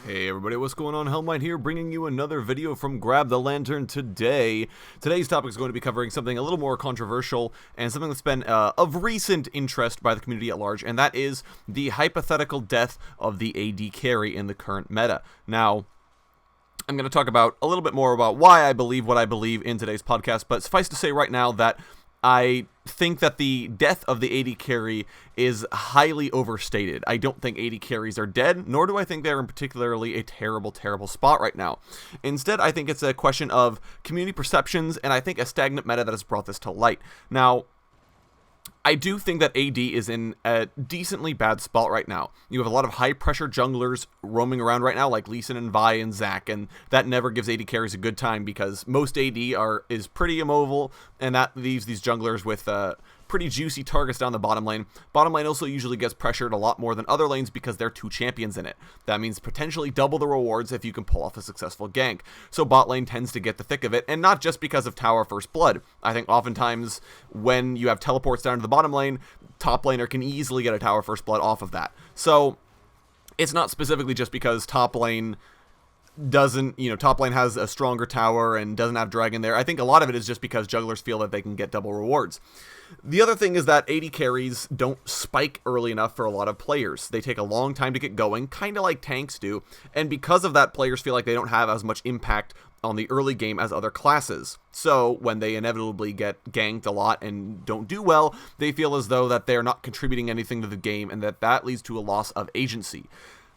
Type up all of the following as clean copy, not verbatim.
Hey everybody, what's going on? Helmite here, bringing you another video from Grab the Lantern today. Today's topic is going to be covering something a little more controversial and something that's been of recent interest by the community at large, and that is the hypothetical death of the AD carry in the current meta. Now, I'm going to talk about a little bit more about why I believe what I believe in today's podcast, but suffice to say right now that I think that the death of the AD carry is highly overstated. I don't think AD carries are dead, nor do I think they're in particularly a terrible, terrible spot right now. Instead, I think it's a question of community perceptions, and I think a stagnant meta that has brought this to light. Now, I do think that AD is in a decently bad spot right now. You have a lot of high-pressure junglers roaming around right now, like Lee Sin and Vi and Zac, and that never gives AD carries a good time because most AD is pretty immobile, and that leaves these junglers with pretty juicy targets down the bottom lane. Bottom lane also usually gets pressured a lot more than other lanes because there are two champions in it. That means potentially double the rewards if you can pull off a successful gank. So bot lane tends to get the thick of it, and not just because of tower first blood. I think oftentimes when you have teleports down to the bottom lane, top laner can easily get a tower first blood off of that. So it's not specifically just because top lane doesn't, top lane has a stronger tower and doesn't have dragon there. I think a lot of it is just because jugglers feel that they can get double rewards. The other thing is that AD carries don't spike early enough for a lot of players. They take a long time to get going, kind of like tanks do, and because of that, players feel like they don't have as much impact on the early game as other classes. So when they inevitably get ganked a lot and don't do well, they feel as though that they're not contributing anything to the game, and that leads to a loss of agency.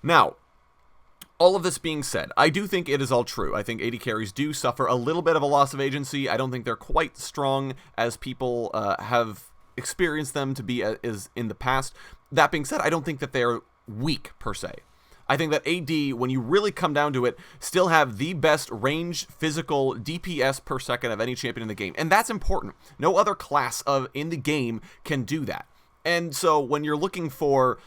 Now, all of this being said, I do think it is all true. I think AD carries do suffer a little bit of a loss of agency. I don't think they're quite strong as people have experienced them to be as in the past. That being said, I don't think that they're weak per se. I think that AD, when you really come down to it, still have the best range, physical, DPS per second of any champion in the game. And that's important. No other class in the game can do that. And so when you're looking for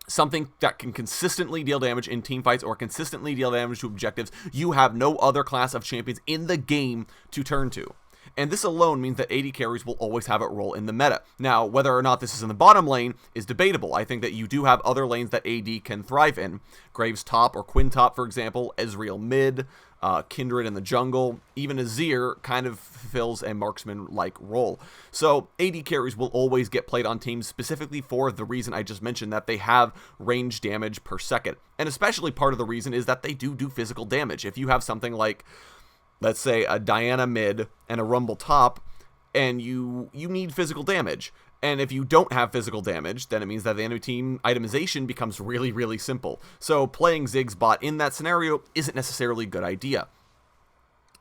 something that can consistently deal damage in team fights or consistently deal damage to objectives, you have no other class of champions in the game to turn to. And this alone means that AD carries will always have a role in the meta. Now, whether or not this is in the bottom lane is debatable. I think that you do have other lanes that AD can thrive in. Graves top or Quinn top, for example, Ezreal mid, Kindred in the jungle, even Azir kind of fulfills a marksman-like role. So AD carries will always get played on teams specifically for the reason I just mentioned, that they have range damage per second. And especially part of the reason is that they do physical damage. If you have something like, let's say, a Diana mid and a Rumble top, and you need physical damage. And if you don't have physical damage, then it means that the enemy team itemization becomes really, really simple. So playing Ziggs bot in that scenario isn't necessarily a good idea.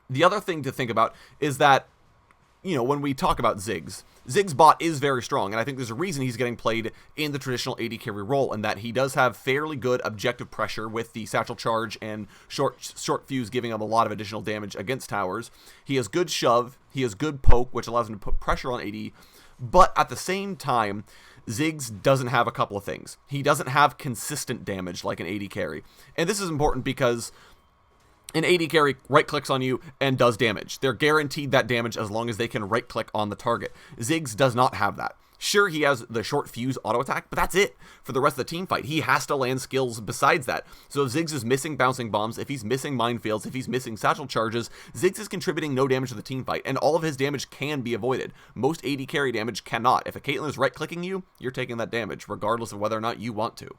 The other thing to think about is that, when we talk about Ziggs bot is very strong, and I think there's a reason he's getting played in the traditional AD carry role, and that he does have fairly good objective pressure with the satchel charge and short fuse giving him a lot of additional damage against towers. He has good shove, he has good poke, which allows him to put pressure on AD, but at the same time, Ziggs doesn't have a couple of things. He doesn't have consistent damage like an AD carry, and this is important because an AD carry right-clicks on you and does damage. They're guaranteed that damage as long as they can right-click on the target. Ziggs does not have that. Sure, he has the short fuse auto attack, but that's it for the rest of the team fight. He has to land skills besides that. So if Ziggs is missing bouncing bombs, if he's missing minefields, if he's missing satchel charges, Ziggs is contributing no damage to the team fight, and all of his damage can be avoided. Most AD carry damage cannot. If a Caitlyn is right-clicking you, you're taking that damage, regardless of whether or not you want to.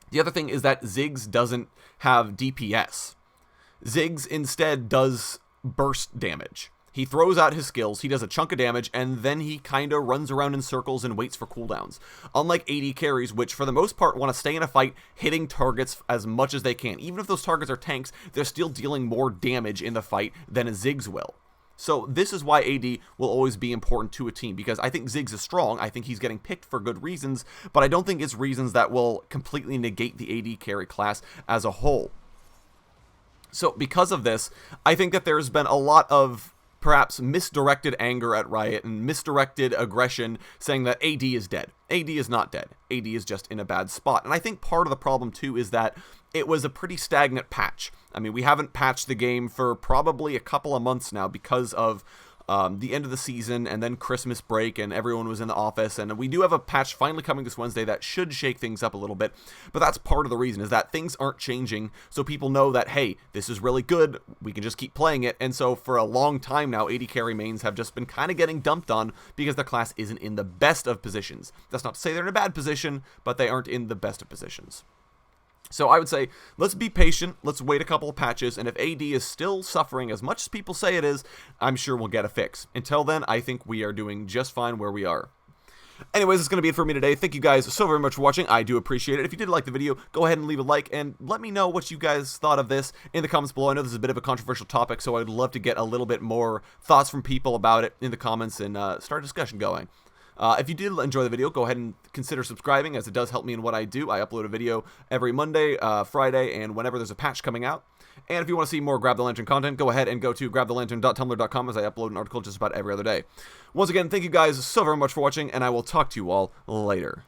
The other thing is that Ziggs doesn't have DPS. Ziggs instead does burst damage. He throws out his skills, he does a chunk of damage, and then he kinda runs around in circles and waits for cooldowns. Unlike AD carries, which for the most part want to stay in a fight, hitting targets as much as they can. Even if those targets are tanks, they're still dealing more damage in the fight than a Ziggs will. So this is why AD will always be important to a team, because I think Ziggs is strong, I think he's getting picked for good reasons, but I don't think it's reasons that will completely negate the AD carry class as a whole. So because of this, I think that there's been a lot of perhaps misdirected anger at Riot and misdirected aggression saying that AD is dead. AD is not dead. AD is just in a bad spot. And I think part of the problem too is that it was a pretty stagnant patch. I mean, we haven't patched the game for probably a couple of months now because of the end of the season and then Christmas break and everyone was in the office, and we do have a patch finally coming this Wednesday that should shake things up a little bit, but that's part of the reason, is that things aren't changing, so people know that, hey, this is really good, we can just keep playing it. And so for a long time now, AD carry mains have just been kind of getting dumped on because their class isn't in the best of positions. That's not to say they're in a bad position, but they aren't in the best of positions. So I would say, let's be patient, let's wait a couple of patches, and if AD is still suffering as much as people say it is, I'm sure we'll get a fix. Until then, I think we are doing just fine where we are. Anyways, that's going to be it for me today. Thank you guys so very much for watching. I do appreciate it. If you did like the video, go ahead and leave a like, and let me know what you guys thought of this in the comments below. I know this is a bit of a controversial topic, so I'd love to get a little bit more thoughts from people about it in the comments and start a discussion going. If you did enjoy the video, go ahead and consider subscribing, as it does help me in what I do. I upload a video every Monday, Friday, and whenever there's a patch coming out. And if you want to see more Grab the Lantern content, go ahead and go to grabthelantern.tumblr.com, as I upload an article just about every other day. Once again, thank you guys so very much for watching, and I will talk to you all later.